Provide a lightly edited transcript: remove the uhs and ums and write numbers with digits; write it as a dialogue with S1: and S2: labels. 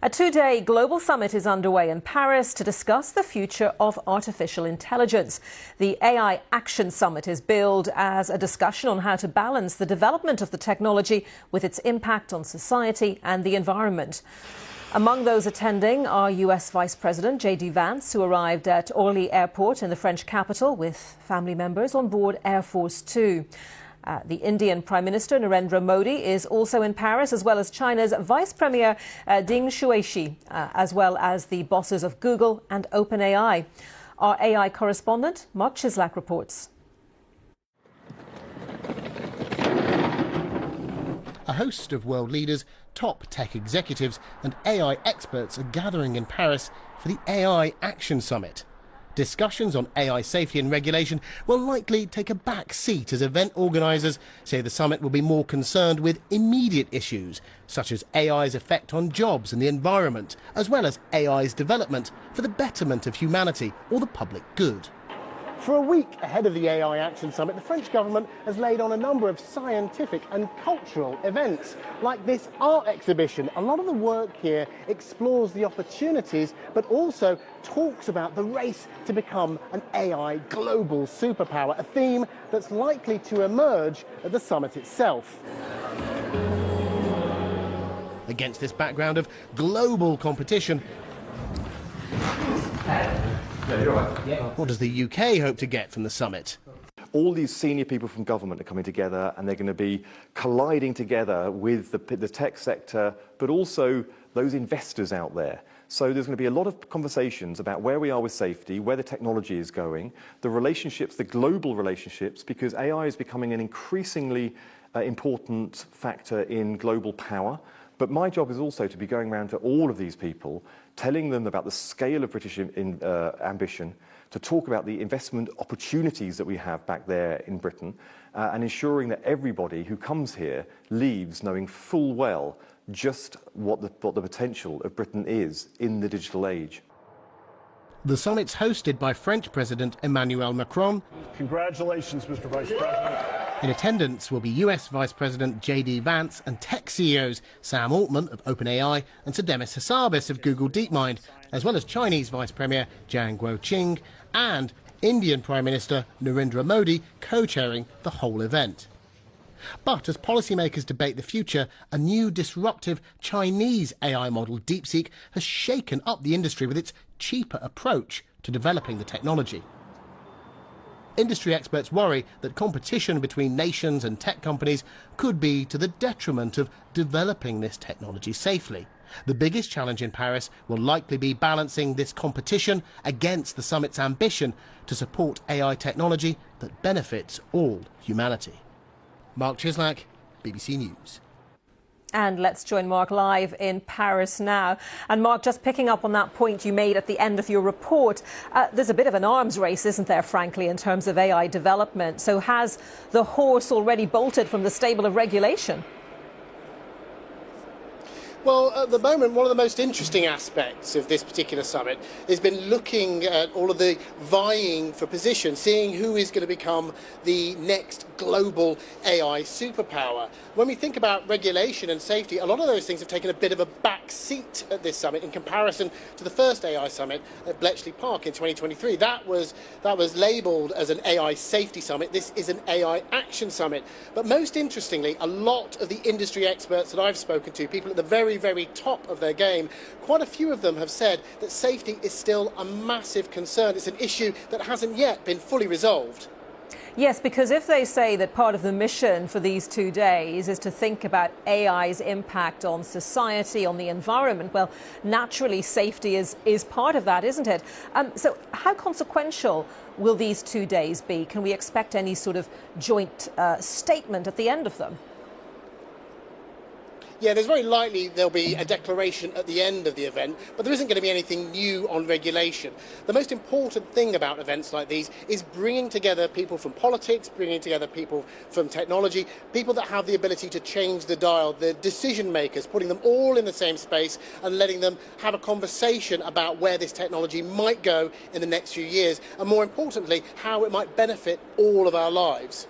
S1: A two-day global summit is underway in Paris to discuss the future of artificial intelligence. The AI Action Summit is billed as a discussion on how to balance the development of the technology with its impact on society and the environment. Among those attending are US Vice President J.D. Vance, who arrived at Orly Airport in the French capital with family members on board Air Force Two. The Indian Prime Minister Narendra Modi is also in Paris, as well as China's Vice Premier Ding Shuishi, as well as the bosses of Google and OpenAI. Our AI correspondent, Mark Chislak, reports.
S2: A host of world leaders, top tech executives and AI experts are gathering in Paris for the AI Action Summit. Discussions on AI safety and regulation will likely take a back seat as event organisers say the summit will be more concerned with immediate issues, such as AI's effect on jobs and the environment, as well as AI's development for the betterment of humanity or the public good. For a week ahead of the AI Action Summit, the French government has laid on a number of scientific and cultural events, like this art exhibition. A lot of the work here explores the opportunities, but also talks about the race to become an AI global superpower, a theme that's likely to emerge at the summit itself. Against this background of global competition, what does the UK hope to get from the summit?
S3: All these senior people from government are coming together, and they're going to be colliding together with the tech sector, but also those investors out there. So there's going to be a lot of conversations about where we are with safety, where the technology is going, the relationships, the global relationships, because AI is becoming an increasingly important factor in global power. But my job is also to be going around to all of these people, telling them about the scale of British ambition, to talk about the investment opportunities that we have back there in Britain, and ensuring that everybody who comes here leaves knowing full well just what the potential of Britain is in the digital age.
S2: The summit's hosted by French President Emmanuel Macron.
S4: Congratulations, Mr. Vice President.
S2: In attendance will be US Vice President J.D. Vance and tech CEOs Sam Altman of OpenAI and Sir Demis Hassabis of Google DeepMind, as well as Chinese Vice Premier Jiang Guoqing and Indian Prime Minister Narendra Modi co-chairing the whole event. But as policymakers debate the future, a new disruptive Chinese AI model, DeepSeek, has shaken up the industry with its cheaper approach to developing the technology. Industry experts worry that competition between nations and tech companies could be to the detriment of developing this technology safely. The biggest challenge in Paris will likely be balancing this competition against the summit's ambition to support AI technology that benefits all humanity. Mark Chislak, BBC News.
S1: And let's join Mark live in Paris now. And Mark, just picking up on that point you made at the end of your report, there's a bit of an arms race, isn't there, frankly, in terms of AI development? So has the horse already bolted from the stable of regulation?
S2: Well, at the moment, one of the most interesting aspects of this particular summit has been looking at all of the vying for position, seeing who is going to become the next global AI superpower. When we think about regulation and safety, a lot of those things have taken a bit of a back seat at this summit in comparison to the first AI summit at Bletchley Park in 2023. That was labelled as an AI safety summit. This is an AI action summit. But most interestingly, a lot of the industry experts that I've spoken to, people at the very top of their game, quite a few of them have said that safety is still a massive concern. It's an issue that hasn't yet been fully resolved.
S1: Yes, because if they say that part of the mission for these 2 days is to think about AI's impact on society, on the environment, well, naturally safety is part of that, isn't it? So how consequential will these 2 days be? Can we expect any sort of joint statement at the end of them?
S2: Yeah, there's very likely there'll be a declaration at the end of the event, but there isn't going to be anything new on regulation. The most important thing about events like these is bringing together people from politics, bringing together people from technology, people that have the ability to change the dial, the decision makers, putting them all in the same space and letting them have a conversation about where this technology might go in the next few years, and more importantly, how it might benefit all of our lives.